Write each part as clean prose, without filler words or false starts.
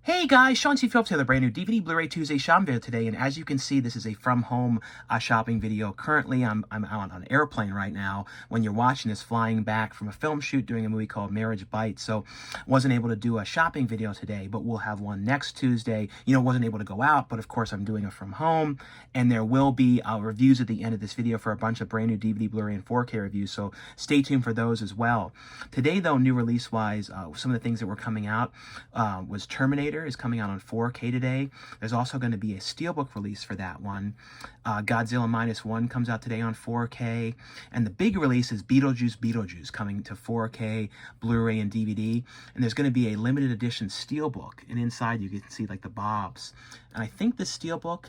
Hey guys, Sean C. Phillips here, the brand new DVD Blu-ray Tuesday shopping video today, and as you can see, this is a from home shopping video. Currently, I'm out on an airplane right now. When you're watching this, flying back from a film shoot doing a movie called Marriage Bites, so wasn't able to do a shopping video today, but we'll have one next Tuesday. Wasn't able to go out, but of course I'm doing it from home, and there will be reviews at the end of this video for a bunch of brand new DVD, Blu-ray, and 4K reviews, so stay tuned for those as well. Today, though, new release-wise, some of the things that were coming out was Terminator is coming out on 4K today. There's also going to be a steelbook release for that one. Godzilla -1 comes out today on 4K. And the big release is Beetlejuice coming to 4K, Blu-ray and DVD. And there's going to be a limited edition steelbook. And inside you can see like the bobs. And I think the steelbook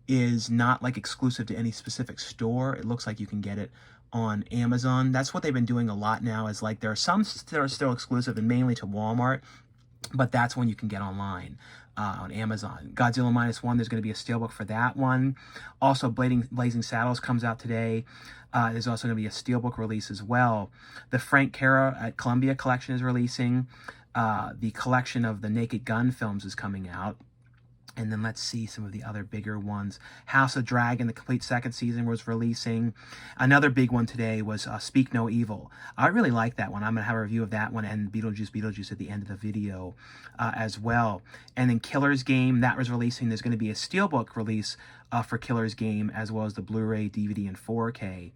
is not like exclusive to any specific store. It looks like you can get it on Amazon. That's what they've been doing a lot now, is like there are some that are still exclusive and mainly to Walmart, but that's one you can get online on Amazon. Godzilla -1, there's going to be a steelbook for that one. Also, Blazing Saddles comes out today. There's also going to be a steelbook release as well. The Frank Cara at Columbia collection is releasing. The collection of the Naked Gun films is coming out. And then let's see some of the other bigger ones. House of Dragon, the complete second season, was releasing. Another big one today was Speak No Evil. I really like that one. I'm going to have a review of that one and Beetlejuice at the end of the video as well. And then Killer's Game, that was releasing. There's going to be a steelbook release for Killer's Game, as well as the Blu-ray, DVD, and 4K.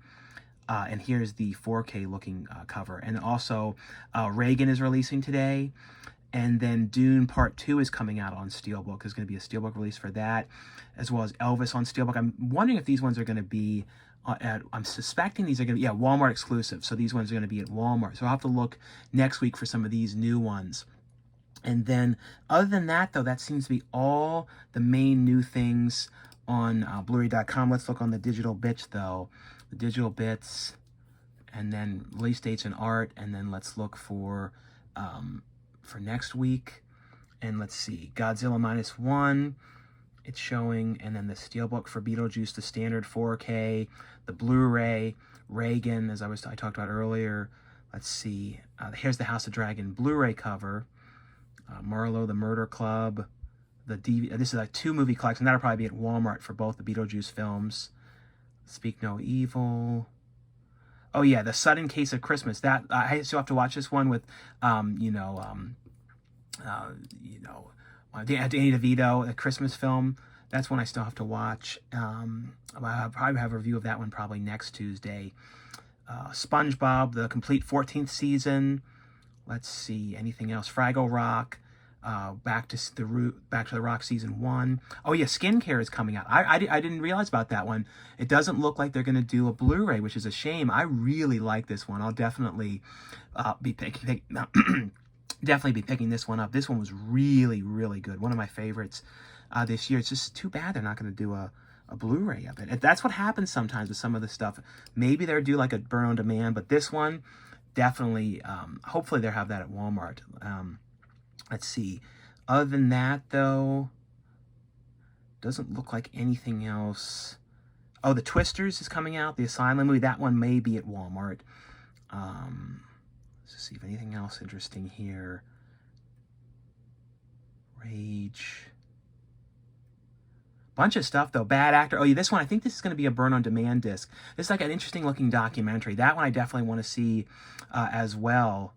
And here's the 4K looking cover. And also Reagan is releasing today. And then Dune Part 2 is coming out on steelbook. There's going to be a steelbook release for that, as well as Elvis on steelbook. I'm wondering if these ones are going to be I'm suspecting these are going to be, Walmart exclusive. So these ones are going to be at Walmart. So I'll have to look next week for some of these new ones. And then other than that, though, that seems to be all the main new things on Blu-ray.com. Let's look on the digital bits, though. The digital bits, and then release dates and art, and then let's look for next week. And let's see, Godzilla -1, it's showing, and then the steelbook for Beetlejuice, the standard 4K, the Blu-ray, Reagan, as I talked about earlier. Let's see, here's the House of Dragon Blu-ray cover, Marlowe, the Murder Club, the DVD. This is a 2-movie collection. That'll probably be at Walmart for both the Beetlejuice films. Speak No Evil. Oh yeah, The Sudden Case of Christmas. That I still have to watch this one with, Danny DeVito, a Christmas film. That's one I still have to watch. I'll probably have a review of that one probably next Tuesday. SpongeBob, the complete 14th season. Let's see, anything else? Fraggle Rock. Back to the Rock season 1. Oh yeah, Skincare is coming out. I didn't realize about that one. It doesn't look like they're going to do a Blu-ray, which is a shame. I really like this one. I'll definitely be picking this one up. This one was really, really good. One of my favorites this year. It's just too bad they're not going to do a Blu-ray of it. That's what happens sometimes with some of the stuff. Maybe they'll do like a burn on demand, but this one definitely. Hopefully they'll have that at Walmart. Let's see. Other than that, though, doesn't look like anything else. Oh, The Twisters is coming out, the Asylum movie. That one may be at Walmart. Let's see if anything else interesting here. Rage. Bunch of stuff, though. Bad Actor. Oh, yeah, this one, I think this is going to be a burn-on-demand disc. This is like an interesting-looking documentary. That one I definitely want to see as well.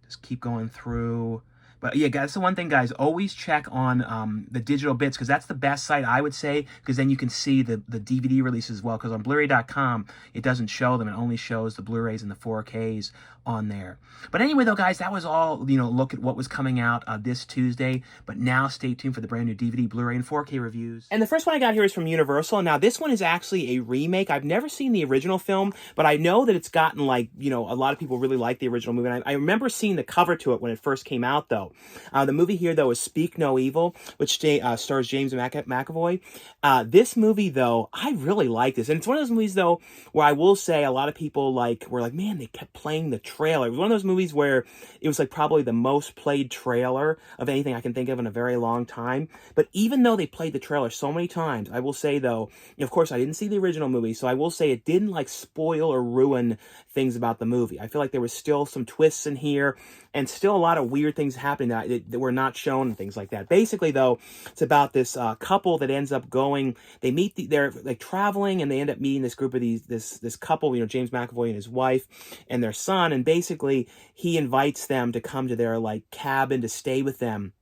Just keep going through. But yeah, guys, that's the one thing, guys. Always check on the digital bits, because that's the best site, I would say, because then you can see the DVD releases as well. Because on Blu-ray.com, it doesn't show them. It only shows the Blu-rays and the 4Ks on there. But anyway, though, guys, that was all, look at what was coming out this Tuesday. But now stay tuned for the brand new DVD, Blu-ray, and 4K reviews. And the first one I got here is from Universal. Now, this one is actually a remake. I've never seen the original film, but I know that it's gotten, like, a lot of people really like the original movie. And I remember seeing the cover to it when it first came out, though. The movie here, though, is Speak No Evil, which stars James McAvoy. This movie, though, I really like this. And it's one of those movies, though, where I will say a lot of people were like, man, they kept playing the trailer. It was one of those movies where it was like probably the most played trailer of anything I can think of in a very long time. But even though they played the trailer so many times, I will say though, of course I didn't see the original movie, so I will say it didn't like spoil or ruin things about the movie. I feel like there was still some twists in here and still a lot of weird things happening that were not shown and things like that. Basically though, it's about this couple that ends up going, they meet, they're like traveling and they end up meeting this group of this couple, you know, James McAvoy and his wife and their son, and basically he invites them to come to their like cabin to stay with them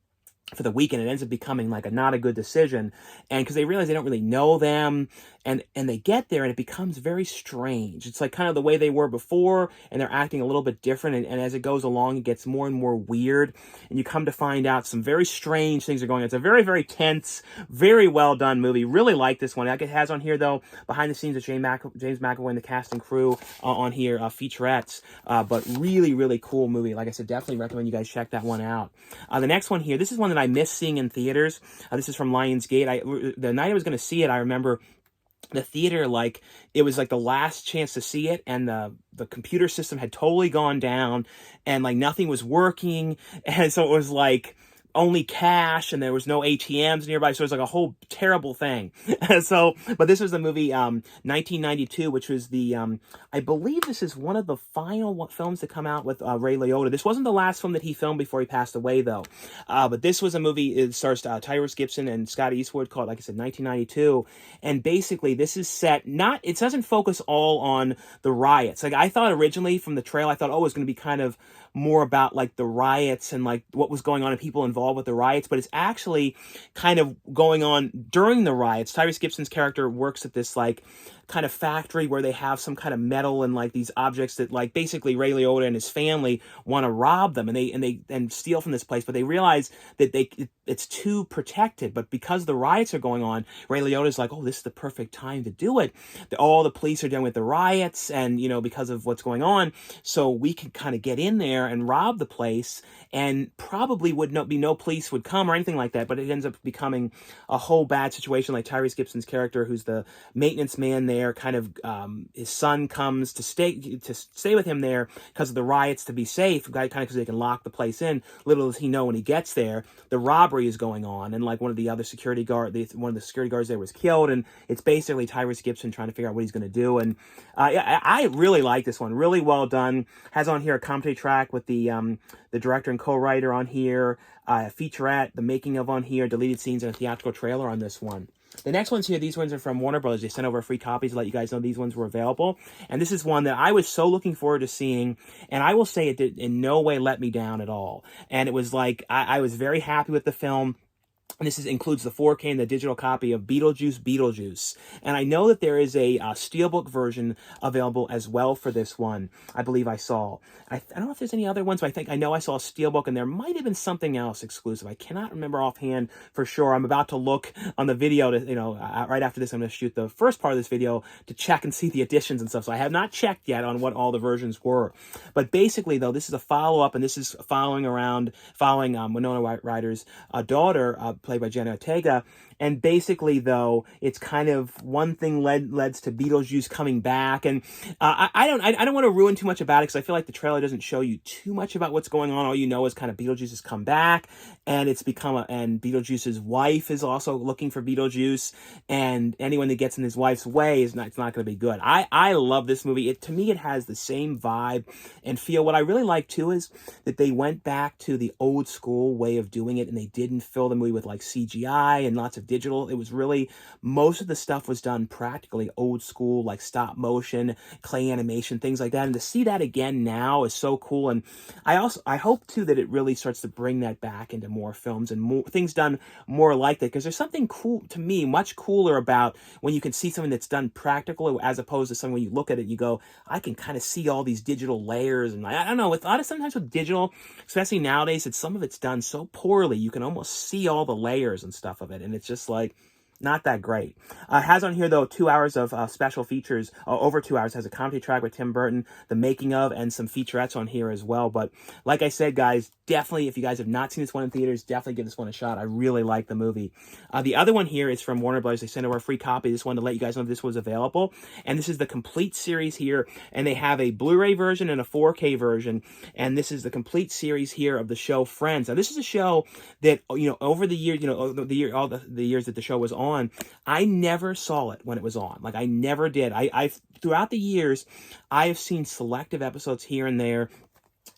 for the weekend. It ends up becoming like not a good decision, and because they realize they don't really know them, and they get there and it becomes very strange. It's like kind of the way they were before, and they're acting a little bit different, and as it goes along it gets more and more weird, and you come to find out some very strange things are going on. It's a very, very tense, very well done movie. Really like this one. Like it has on here though behind the scenes of James McAvoy and the cast and crew on here, featurettes, but really, really cool movie. Like I said, definitely recommend you guys check that one out. The next one here, this is one that I missed seeing in theaters. This is from Lionsgate. The night I was going to see it, I remember the theater, like, it was like the last chance to see it, and the computer system had totally gone down, and like nothing was working, and so it was like only cash, and there was no ATMs nearby, so it was like a whole terrible thing. So, but this was the movie 1992, which was the, I believe this is one of the final films to come out with Ray Liotta. This wasn't the last film that he filmed before he passed away, though. But this was a movie, it stars Tyrese Gibson and Scott Eastwood, called, like I said, 1992. And basically, this is set, it doesn't focus all on the riots. Like, I thought originally from the trailer, I thought, oh, it was going to be kind of more about like the riots and like what was going on and people involved with the riots, but it's actually kind of going on during the riots. Tyrese Gibson's character works at this like kind of factory where they have some kind of metal and like these objects that like basically Ray Liotta and his family want to rob them, and they steal from this place, but they realize that it's too protected. But because the riots are going on, Ray Liotta's like, oh, this is the perfect time to do it. All the police are done with the riots, and you know, because of what's going on, so we can kind of get in there and rob the place, and probably would no police would come or anything like that. But it ends up becoming a whole bad situation. Like Tyrese Gibson's character, who's the maintenance man there, kind of his son comes to stay with him there because of the riots, to be safe, kind of because they can lock the place in. Little does he know, when he gets there, the robbery is going on, and like one of the security guards there was killed, and it's basically Tyrese Gibson trying to figure out what he's going to do. And I really like this one. Really well done. Has on here a commentary track with the director and co-writer on here, a featurette, the making of on here, deleted scenes, and a theatrical trailer on this one. The next ones here, these ones are from Warner Brothers. They sent over free copies to let you guys know these ones were available. And this is one that I was so looking forward to seeing, and I will say it did in no way let me down at all. And it was like, I was very happy with the film. And this includes the 4K and the digital copy of Beetlejuice. And I know that there is a steelbook version available as well for this one, I believe I saw. I don't know if there's any other ones, but I know I saw a steelbook, and there might have been something else exclusive. I cannot remember offhand for sure. I'm about to look on the video to, right after this, I'm going to shoot the first part of this video to check and see the additions and stuff. So I have not checked yet on what all the versions were. But basically, though, this is a follow-up, and this is following Winona Ryder's daughter, played by Jenna Ortega. And basically, though, it's kind of one thing leads to Beetlejuice coming back, and I don't want to ruin too much about it, because I feel like the trailer doesn't show you too much about what's going on. All you know is kind of Beetlejuice has come back, and it's become and Beetlejuice's wife is also looking for Beetlejuice, and anyone that gets in his wife's way it's not going to be good. I love this movie. To me, it has the same vibe and feel. What I really like too is that they went back to the old school way of doing it, and they didn't fill the movie with like CGI and lots of digital. It was really, most of the stuff was done practically old school, like stop motion, clay animation, things like that. And to see that again now is so cool. And I hope too that it really starts to bring that back into more films and more things done more like that, because there's something cool, to me, much cooler about when you can see something that's done practical, as opposed to something when you look at it and you go, I can kind of see all these digital layers. And I don't know, sometimes with digital, especially nowadays, some of it's done so poorly, you can almost see all the layers and stuff of it, and it's just like, not that great. Has on here, though, 2 hours of special features, over 2 hours, has a comedy track with Tim Burton, the making of, and some featurettes on here as well. But like I said, guys, definitely, if you guys have not seen this one in theaters, definitely give this one a shot. I really like the movie. The other one here is from Warner Bros. They sent over a free copy. Just wanted to let you guys know this was available. And this is the complete series here. And they have a Blu-ray version and a 4K version. And this is the complete series here of the show Friends. Now, this is a show that, over the years, all the years that the show was on, I never saw it when it was on. Like, I never did. I've throughout the years, I have seen selective episodes here and there.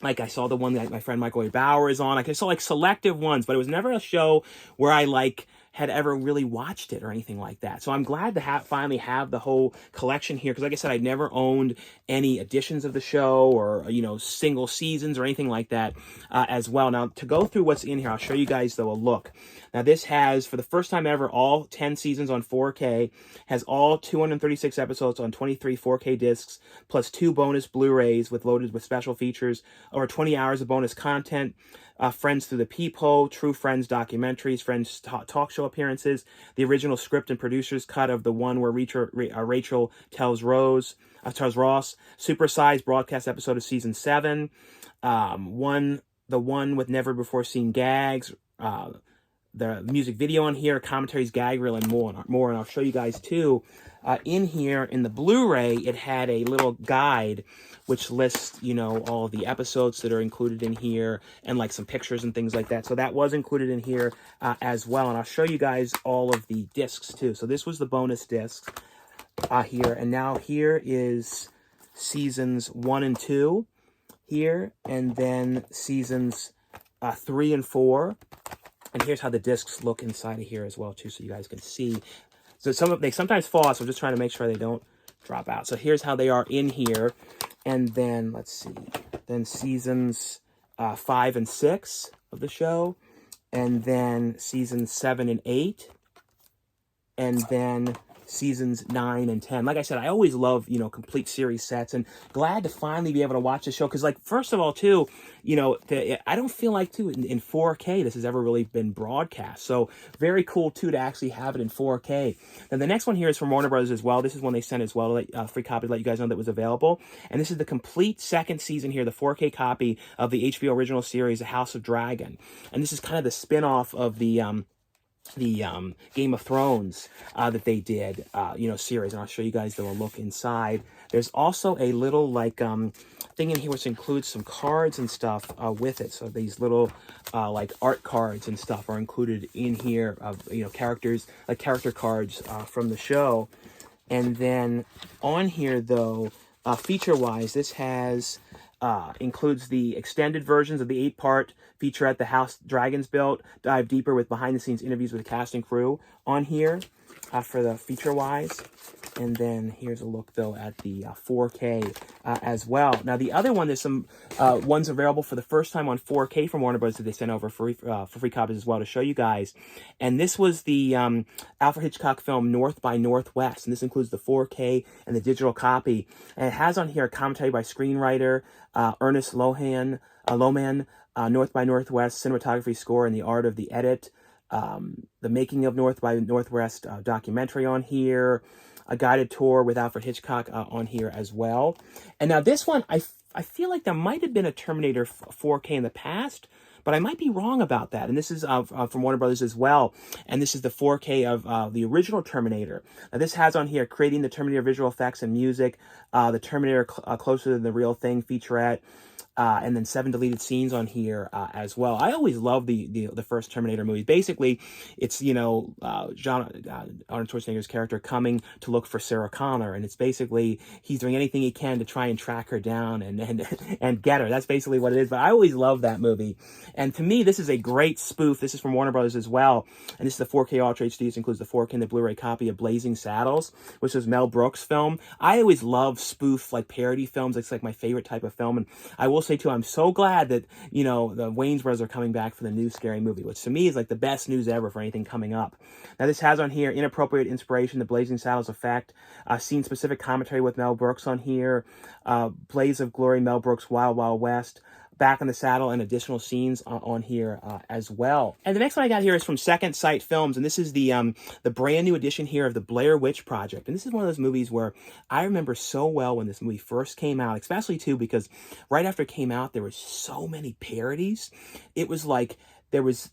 Like, I saw the one that my friend Michael Bauer is on. Like, I saw, like, selective ones, but it was never a show where I, like, had ever really watched it or anything like that. So I'm glad to finally have the whole collection here, because like I said, I never owned any editions of the show or, single seasons or anything like that as well. Now, to go through what's in here, I'll show you guys, though, a look. Now, this has, for the first time ever, all 10 seasons on 4K, has all 236 episodes on 23 4K discs, plus 2 bonus Blu-rays loaded with special features, over 20 hours of bonus content, Friends Through the Peephole, True Friends documentaries, Friends talk show appearances, the original script and producer's cut of the one where Rachel tells Ross, supersized broadcast episode of season 7, the one with never before seen gags, the music video on here, commentaries, gag reel, and more. And I'll show you guys too. In here, in the Blu-ray, it had a little guide which lists, all of the episodes that are included in here, and like some pictures and things like that. So that was included in here as well. And I'll show you guys all of the discs too. So this was the bonus disc here. And now here is seasons 1 and 2 here, and then seasons 3 and 4. And here's how the discs look inside of here as well too, so you guys can see. So they sometimes fall, so I'm just trying to make sure they don't drop out. So here's how they are in here. And then, let's see, then seasons 5 and 6 of the show, and then seasons 7 and 8, and then seasons 9 and 10. Like I said, I always love, complete series sets, and glad to finally be able to watch the show. Because, like, first of all, too, I don't feel like, too, in 4K this has ever really been broadcast. So very cool, too, to actually have it in 4K. Then the next one here is from Warner Bros. As well. This is one they sent as well, free copy to let you guys know that was available. And this is the complete second season here, the 4K copy of the HBO original series, The House of Dragon. And this is kind of the spin-off of the Game of Thrones that they did, series. And I'll show you guys, though, a look inside. There's also a little, thing in here which includes some cards and stuff with it. So these little, art cards and stuff are included in here of, characters, like character cards from the show. And then on here, though, feature-wise, this has... includes the extended versions of the 8-part featurette, The House Dragons Built, dive deeper with behind-the-scenes interviews with the cast and crew on here for the feature-wise. And then here's a look, though, at the 4K as well. Now, the other one, there's some ones available for the first time on 4K from Warner Bros. That they sent over for free copies as well to show you guys. And this was the Alfred Hitchcock film North by Northwest. And this includes the 4K and the digital copy. And it has on here a commentary by screenwriter Ernest Lohman, North by Northwest, cinematography score, and the art of the edit. The making of North by Northwest documentary on here. A guided tour with Alfred Hitchcock on here as well. And now this one, I feel like there might have been a Terminator 4K in the past, but I might be wrong about that. And this is from Warner Brothers as well. And this is the 4K of the original Terminator. Now this has on here creating the Terminator visual effects and music, the Terminator Closer Than the Real Thing featurette, and then 7 deleted scenes on here as well. I always love the first Terminator movies. Basically, it's, Arnold Schwarzenegger's character coming to look for Sarah Connor, and it's basically he's doing anything he can to try and track her down and get her. That's basically what it is. But I always love that movie. And to me, this is a great spoof. This is from Warner Brothers as well. And this is the 4K Ultra HD. This includes the 4K and the Blu-ray copy of Blazing Saddles, which was Mel Brooks' film. I always love spoof, parody films. It's my favorite type of film. And I will say too, I'm so glad that, the Wayans brothers are coming back for the new Scary Movie, which to me is the best news ever for anything coming up. Now this has on here inappropriate inspiration, the Blazing Saddles effect, scene specific commentary with Mel Brooks on here, Blaze of Glory, Mel Brooks, Wild Wild West, back in the saddle and additional scenes on here as well. And the next one I got here is from Second Sight Films, and this is the brand new edition here of the Blair Witch Project. And this is one of those movies where I remember so well when this movie first came out, especially too because right after it came out there were so many parodies. It was like there was,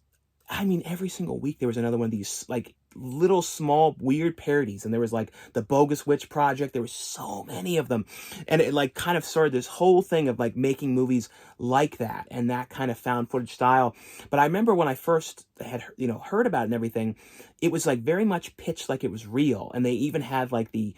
I mean, every single week there was another one of these like little small weird parodies, and there was like the Bogus Witch Project. There was so many of them, and it like kind of started this whole thing of like making movies like that and that kind of found footage style. But I remember when I first had heard about it and everything, it was like very much pitched like it was real, and they even had like the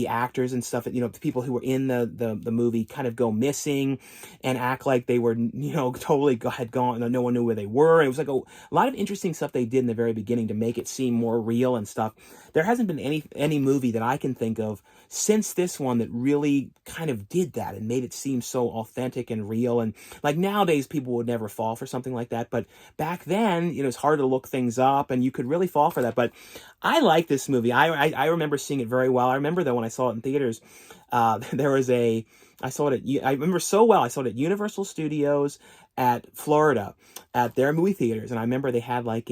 actors and stuff, the people who were in the movie kind of go missing and act like they were totally had gone, no one knew where they were. And it was like a lot of interesting stuff they did in the very beginning to make it seem more real and stuff. There hasn't been any movie that I can think of since this one that really kind of did that and made it seem so authentic and real. And like nowadays people would never fall for something like that, but back then it's hard to look things up and you could really fall for that. But I like this movie. I remember seeing it very well. I remember that when I saw it in theaters, I remember so well, I saw it at Universal Studios at Florida at their movie theaters. And I remember they had like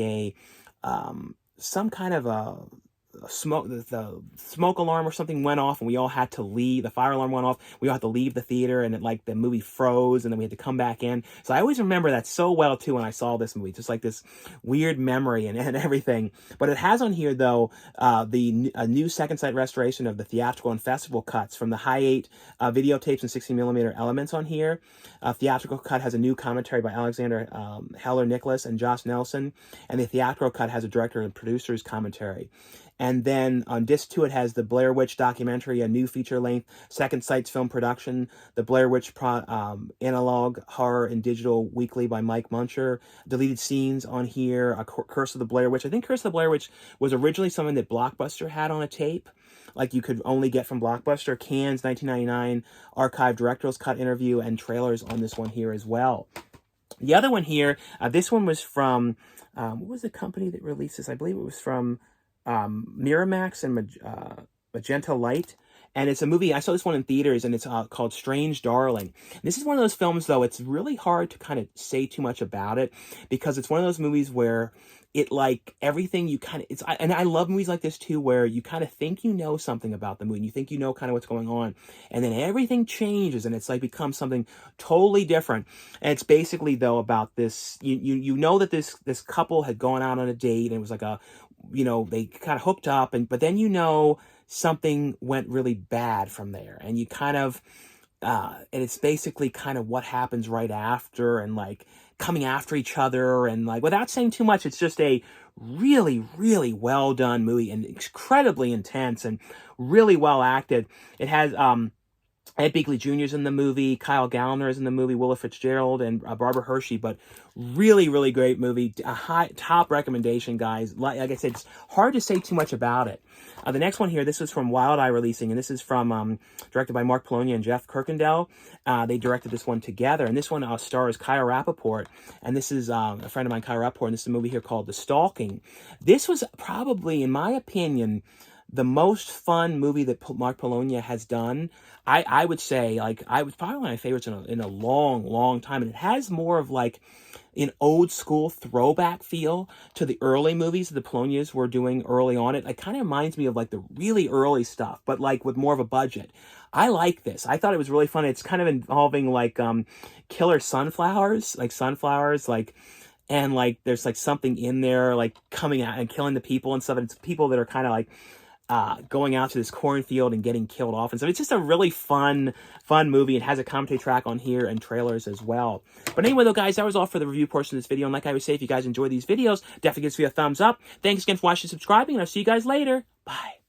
some kind of the smoke alarm or something went off and we all had to leave. The fire alarm went off. We all had to leave the theater, and the movie froze, and then we had to come back in. So I always remember that so well too when I saw this movie, just like this weird memory and everything. But it has on here though a new Second Sight restoration of the theatrical and festival cuts from the high 8 videotapes and 60mm elements on here. Theatrical cut has a new commentary by Alexander Heller Nicholas and Josh Nelson, and the theatrical cut has a director and producer's commentary. And then on disc 2, it has the Blair Witch documentary, a new feature-length Second Sight's film production, the Blair Witch analog horror and digital weekly by Mike Muncher, deleted scenes on here, a Curse of the Blair Witch. I think Curse of the Blair Witch was originally something that Blockbuster had on a tape, like you could only get from Blockbuster. Cannes 1999 archive director's cut interview and trailers on this one here as well. The other one here, this one was from, what was the company that released this? I believe it was from Miramax and Magenta Light, and it's a movie. I saw this one in theaters, and it's called Strange Darling. This is one of those films, though, it's really hard to kind of say too much about it, because it's one of those movies where it, like, everything you kind of, and I love movies like this too, where you kind of think you know something about the movie, and you think you know kind of what's going on, and then everything changes, and it's like becomes something totally different. And it's basically, though, about this, you know that this couple had gone out on a date, and it was like they kind of hooked up, but then something went really bad from there, and you kind of and it's basically kind of what happens right after, and like coming after each other, and like without saying too much, it's just a really, really well done movie and incredibly intense and really well acted. It has Ed Begley Jr. is in the movie, Kyle Gallner is in the movie, Willa Fitzgerald, and Barbara Hershey, but really, really great movie. A top recommendation, guys. Like I said, it's hard to say too much about it. The next one here, this is from Wild Eye Releasing, and this is from directed by Mark Polonia and Jeff Kirkendall. They directed this one together, and this one stars Kaya Rappaport, and this is a friend of mine, Kaya Rappaport, and this is a movie here called The Stalking. This was probably, in my opinion, the most fun movie that Mark Polonia has done. I would say, like, I was probably one of my favorites in a long, long time. And it has more of like an old school throwback feel to the early movies that the Polonias were doing early on. It kind of reminds me of like the really early stuff, but like with more of a budget. I like this. I thought it was really fun. It's kind of involving like killer sunflowers, and like there's like something in there like coming out and killing the people and stuff. And it's people that are kind of like going out to this cornfield and getting killed off. And so it's just a really fun movie. It has a commentary track on here and trailers as well. But anyway, though, guys, that was all for the review portion of this video. And like I always say, if you guys enjoy these videos, definitely give us a thumbs up. Thanks again for watching and subscribing, and I'll see you guys later. Bye.